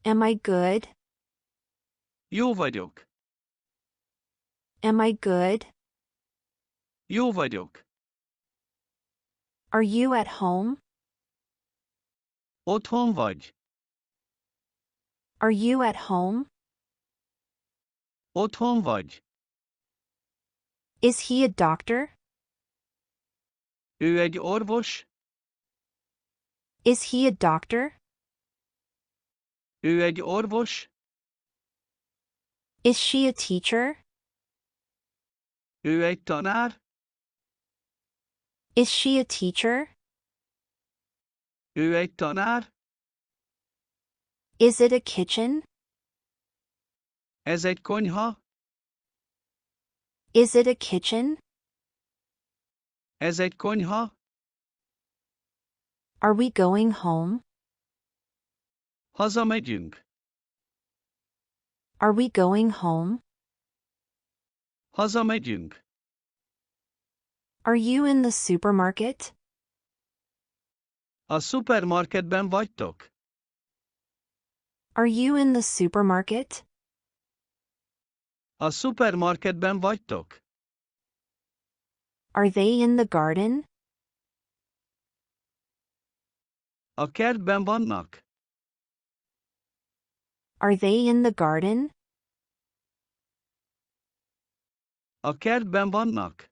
Am I good? Jó vagyok. Am I good? Jó vagyok. Are you at home? Otthon vagy? Are you at home? Otthon vagy? Is he a doctor? Ő egy orvos? Is he a doctor? Ő egy orvos? Is she a teacher? Ő egy tanár? Is she a teacher? Ő egy tanár? Is it a kitchen? Ez egy konyha? Is it a kitchen? Ez egy konyha? Are we going home? Hazamegyünk. Are we going home? Hazamegyünk. Are you in the supermarket? A szupermarketben vagytok? Are you in the supermarket? A szupermarketben vagytok? Are they in the garden? A kertben vannak? Are they in the garden? A kertben vannak?